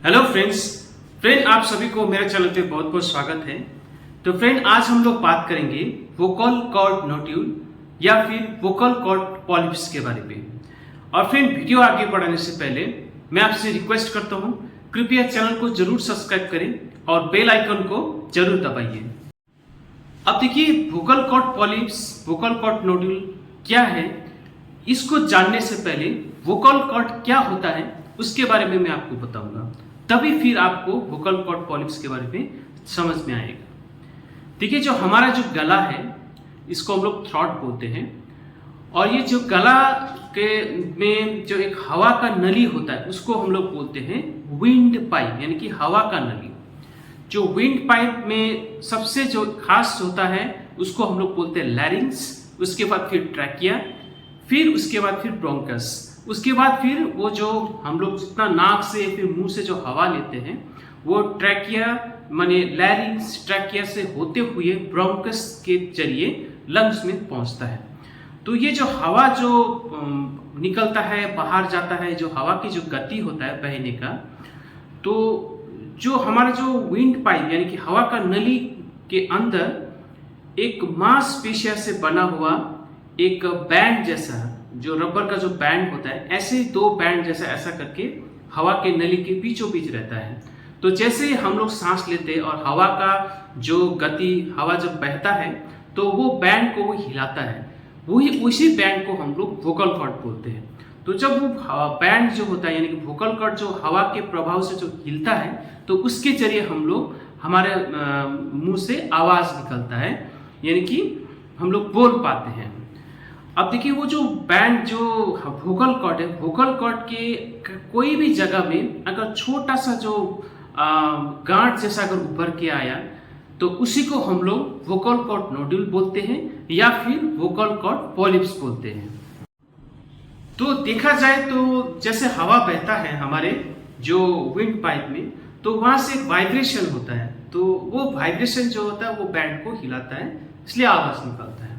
Hello friend आप सभी को मेरे चैनल पे बहुत बहुत स्वागत है। तो फ्रेंड आज हम लोग बात करेंगे वोकल कॉर्ड नोड्यूल या फिर वोकल कॉर्ड पॉलिप्स के बारे में। और फ्रेंड वीडियो आगे बढ़ाने से पहले मैं आपसे रिक्वेस्ट करता हूँ, कृपया चैनल को जरूर सब्सक्राइब करें और बेल आइकन को जरूर दबाइए। अब देखिए vocal cord polyps, vocal cord nodule क्या है, इसको जानने से पहले वोकल कॉर्ड क्या होता है उसके बारे में मैं आपको बताऊंगा, तभी फिर आपको वोकल कॉर्ड पॉलिप्स के बारे में समझ में आएगा। देखिए जो हमारा जो गला है इसको हम लोग थ्रॉट बोलते हैं, और ये जो गला के में जो एक हवा का नली होता है उसको हम लोग बोलते हैं विंड पाइप, यानी कि हवा का नली। जो विंड पाइप में सबसे जो खास होता है उसको हम लोग बोलते हैं लैरिंग्स, उसके बाद फिर ट्रैकिया, फिर उसके बाद फिर ब्रोंकस, उसके बाद फिर वो जो हम लोग जितना नाक से फिर मुंह से जो हवा लेते हैं वो ट्रैकिया माने लैरिंग्स, ट्रैकिया से होते हुए ब्रोंकस के जरिए लंग्स में पहुंचता है। तो ये जो हवा जो निकलता है बाहर जाता है, जो हवा की जो गति होता है बहने का, तो जो हमारा जो विंड पाइप यानी कि हवा का नली के अंदर एक मांसपेशिया से बना हुआ एक बैंड जैसा, जो रबर का जो बैंड होता है, ऐसे दो बैंड जैसा ऐसा करके हवा के नली के बीचों बीच रहता है। तो जैसे हम लोग सांस लेते हैं और हवा का जो गति, हवा जब बहता है तो वो बैंड को वो हिलाता है, वही उसी बैंड को हम लोग वोकल कॉर्ड बोलते हैं। तो जब वो बैंड जो होता है यानी कि वोकल कॉर्ड जो हवा के प्रभाव से जो हिलता है तो उसके जरिए हम लोग हमारे मुंह से आवाज निकलता है, यानी कि हम लोग बोल पाते हैं। अब देखिए वो जो बैंड जो वोकल कॉर्ड है, वोकल कॉर्ड के कोई भी जगह में अगर छोटा सा जो गांठ जैसा अगर उभर के आया तो उसी को हम लोग वोकल कॉर्ड नोड्यूल बोलते हैं या फिर वोकल कॉर्ड पॉलिप्स बोलते हैं। तो देखा जाए तो जैसे हवा बहता है हमारे जो विंड पाइप में, तो वहां से वाइब्रेशन होता है, तो वो वाइब्रेशन जो होता है वो बैंड को हिलाता है, इसलिए आवाज निकलता है।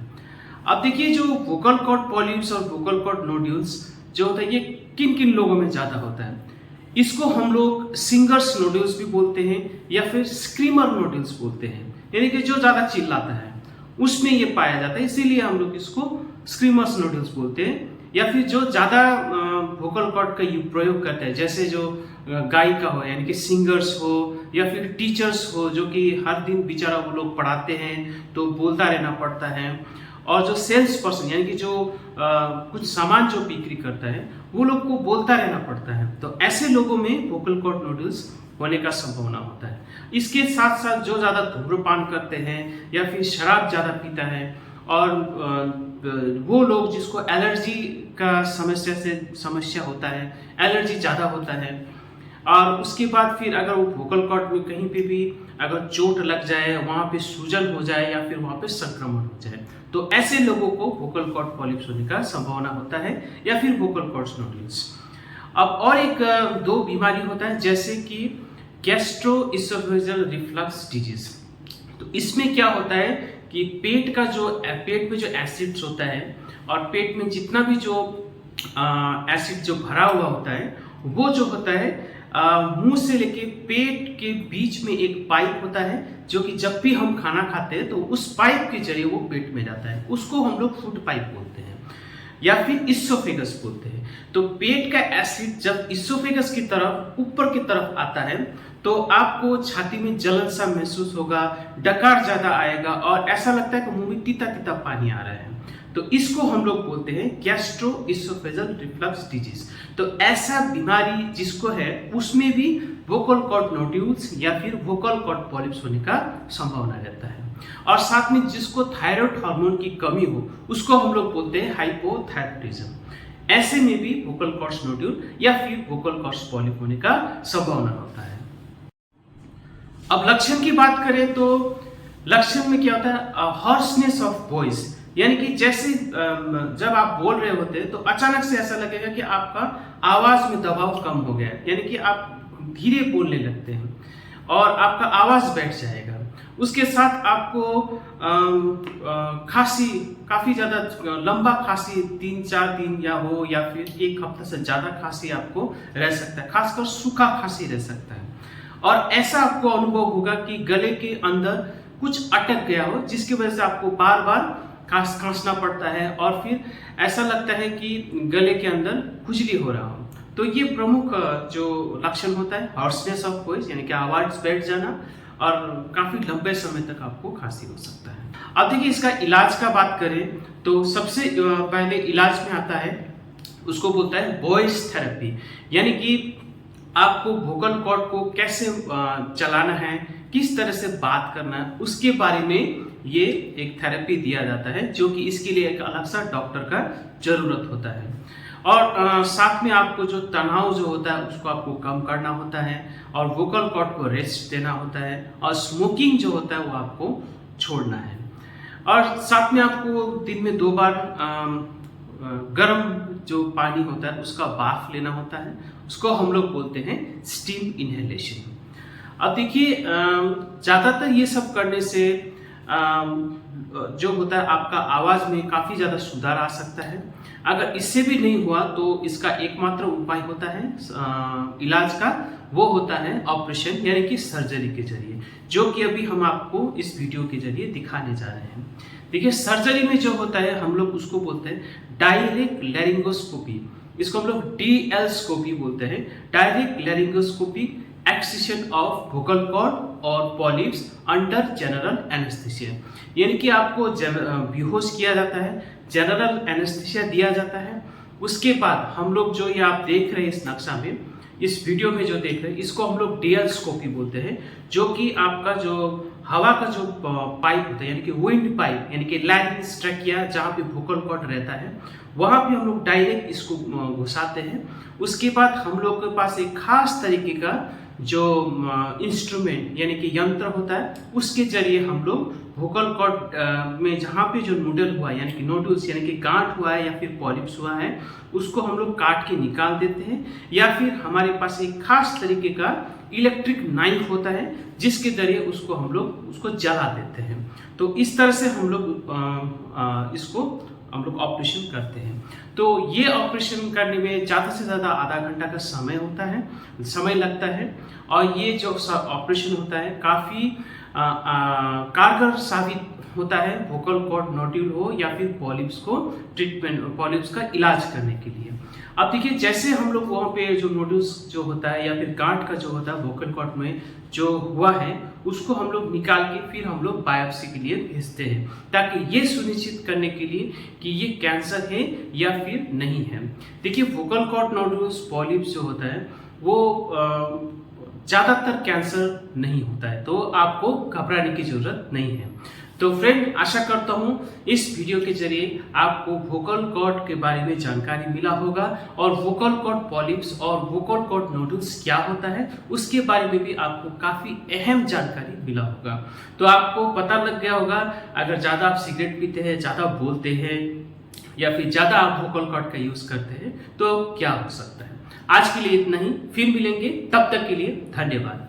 अब देखिए जो वोकल कॉर्ड पॉलिप्स और वोकल कॉर्ड नोड्यूल्स जो होता है ये किन किन लोगों में ज्यादा होता है, इसको हम लोग सिंगर्स नोड्यूल्स भी बोलते हैं या फिर स्क्रीमर नोड्यूल्स बोलते हैं, यानी कि जो ज्यादा चिल्लाता है उसमें ये पाया जाता है, इसीलिए हम लोग इसको स्क्रीमर्स नोड्यूल्स बोलते हैं। या फिर जो ज्यादा वोकल कॉर्ड का प्रयोग करते हैं, जैसे जो गायिका हो यानी कि सिंगर्स हो या फिर टीचर्स हो, जो कि हर दिन बेचारा वो लोग पढ़ाते हैं तो बोलता रहना पड़ता है, और जो सेल्स पर्सन यानी कि जो कुछ सामान जो बिक्री करता है वो लोग को बोलता रहना पड़ता है, तो ऐसे लोगों में वोकल कॉर्ड नोड्यूल्स होने का संभावना होता है। इसके साथ साथ जो ज्यादा धूम्रपान करते हैं या फिर शराब ज्यादा पीता है, और वो लोग जिसको एलर्जी का समस्या होता है, एलर्जी ज्यादा होता है, और उसके बाद फिर अगर वो वोकल कॉर्ड में कहीं पे भी अगर चोट लग जाए, वहां पे सूजन हो जाए या फिर वहां पे संक्रमण हो जाए, तो ऐसे लोगों को वोकल कॉर्ड पॉलिप्स होने का संभावना होता है या फिर वोकल कॉर्ड नोड्यूल्स। अब और एक दो बीमारी होता है जैसे कि गैस्ट्रोइसोफेजियल रिफ्लक्स डिजीज। तो इसमें क्या होता है कि पेट में जो एसिड्स होता है और पेट में जितना भी जो एसिड जो भरा हुआ होता है वो जो होता है मुंह से लेके पेट के बीच में एक पाइप होता है, जो कि जब भी हम खाना खाते हैं तो उस पाइप के जरिए वो पेट में जाता है, उसको हम लोग फूड पाइप बोलते हैं या फिर इसोफेगस बोलते हैं। तो पेट का एसिड जब इसोफेगस की तरफ ऊपर की तरफ आता है तो आपको छाती में जलन सा महसूस होगा, डकार ज्यादा आएगा और ऐसा लगता है कि मुंह में तीता तीता पानी आ रहा है, तो इसको हम लोग बोलते हैं गैस्ट्रोइसोफेजियल रिफ्लक्स डिजीज। तो ऐसा बीमारी जिसको है उसमें भी वोकल कॉर्ड नोड्यूल्स या फिर वोकल कॉर्ड पॉलिप्स होने का संभावना रहता है। और साथ में जिसको थायराइड हार्मोन की कमी हो उसको हम लोग बोलते हैं हाइपोथायराइडिज्म। ऐसे में भी वोकल कॉर्ड नोड्यूल या फिर वोकल कॉर्ड पॉलिप होने का संभावना होता है। अब लक्षण की बात करें तो लक्षण में क्या होता है, हॉर्सनेस ऑफ वॉइस, यानी कि जैसे जब आप बोल रहे होते हैं तो अचानक से ऐसा लगेगा कि आपका आवाज में दबाव कम हो गया है, यानी कि आप धीरे बोलने लगते हैं और आपका आवाज बैठ जाएगा। उसके साथ आपको खांसी, काफी ज्यादा लंबा खांसी 3-4 दिन या फिर एक हफ्ता से ज्यादा खांसी आपको रह सकता है, खासकर सूखा खांसी रह सकता है। और ऐसा आपको अनुभव होगा कि गले के अंदर कुछ अटक गया हो, जिसकी वजह से आपको बार बार खांसना पड़ता है और फिर ऐसा लगता है कि गले के अंदर खुजली हो रहा हो। तो ये प्रमुख जो लक्षण होता है हॉर्सनेस ऑफ वॉइस, यानी कि आवाज बैठ जाना और काफी लंबे समय तक आपको खांसी हो सकता है। अब देखिए इसका इलाज का बात करें तो सबसे पहले इलाज में आता है, उसको बोलता है वॉइस थेरेपी, यानी कि आपको वोकल कॉर्ड को कैसे चलाना है, किस तरह से बात करना है, उसके बारे में ये एक थेरेपी दिया जाता है, जो कि इसके लिए एक अलग सा डॉक्टर का जरूरत होता है। और साथ में आपको जो तनाव जो होता है उसको आपको कम करना होता है और वोकल कॉर्ड को रेस्ट देना होता है और स्मोकिंग जो होता है वो आपको छोड़ना है। और साथ में आपको दिन में 2 बार गर्म जो पानी होता है उसका बाफ लेना होता है, उसको हम लोग बोलते हैं स्टीम इनहेलेशन। अब देखिए ज़्यादातर ये सब करने से जो होता है आपका आवाज में काफी ज्यादा सुधार आ सकता है। अगर इससे भी नहीं हुआ तो इसका एकमात्र उपाय होता है इलाज का, वो होता है ऑपरेशन, यानी कि सर्जरी के जरिए, जो कि अभी हम आपको इस वीडियो के जरिए दिखाने जा रहे हैं। देखिए सर्जरी में जो होता है हम लोग उसको बोलते हैं डायरेक्ट लैरिंगोस्कोपी, इसको हम लोग DL-स्कोपी बोलते हैं, direct laryngoscopy excision of vocal cord और पॉलिप्स अंडर जनरल एनेस्थीसिया, यानी कि आपको बेहोश किया जाता है, जनरल एनेस्थीसिया दिया जाता है। उसके बाद हम लोग जो ये आप देख रहे हैं इस नक्शा में, इस वीडियो में जो देख रहे हैं, इसको हम लोग DL-स्कोपी बोलते हैं, जो कि आपका जो हवा का जो पाइप होता है, यानी कि विंड पाइप, यानी कि लैरिंक्स ट्रैकिया जहाँ पे वोकल कॉर्ड रहता है, वहां पे हम लोग डायरेक्ट इसको घुसाते हैं। उसके बाद हम लोग के पास एक खास तरीके का जो इंस्ट्रूमेंट यानी कि यंत्र होता है, उसके जरिए हम लोग वोकल कॉर्ड में जहाँ पे जो नूडल हुआ है, यानी कि नोडल्स यानी कि गांठ हुआ है या फिर पॉलिप्स हुआ है, उसको हम लोग काट के निकाल देते हैं, या फिर हमारे पास एक खास तरीके का इलेक्ट्रिक नाइफ होता है जिसके जरिए उसको हम लोग उसको जला देते हैं। तो इस तरह से हम लोग इसको हम लोग ऑपरेशन करते हैं। तो ये ऑपरेशन करने में ज़्यादा से ज़्यादा आधा घंटा का समय लगता है और ये जो ऑपरेशन होता है काफ़ी कारगर साबित होता है वोकल कॉर्ड नोड्यूल हो या फिर पॉलिप्स का इलाज करने के लिए। अब देखिए जैसे हम लोग वहाँ पे जो नोड्यूल्स जो होता है या फिर गांठ का जो होता है वोकल कॉर्ड में जो हुआ है, उसको हम लोग निकाल के फिर हम लोग बायोप्सी के लिए भेजते हैं, ताकि ये सुनिश्चित करने के लिए कि ये कैंसर है या फिर नहीं है। देखिए वोकल कॉर्ड नोड्यूल्स पॉलिप्स जो होता है वो ज़्यादातर कैंसर नहीं होता है, तो आपको घबराने की जरूरत नहीं है। तो फ्रेंड आशा करता हूँ इस वीडियो के जरिए आपको वोकल कॉर्ड के बारे में जानकारी मिला होगा और वोकल कॉर्ड पॉलिप्स और वोकल कॉर्ड नोडल्स क्या होता है उसके बारे में भी आपको काफ़ी अहम जानकारी मिला होगा। तो आपको पता लग गया होगा अगर ज़्यादा आप सिगरेट पीते हैं, ज़्यादा बोलते हैं या फिर ज़्यादा आप वोकल कॉर्ड का यूज़ करते हैं तो क्या हो सकता है। आज के लिए इतना ही, फिर मिलेंगे, तब तक के लिए धन्यवाद।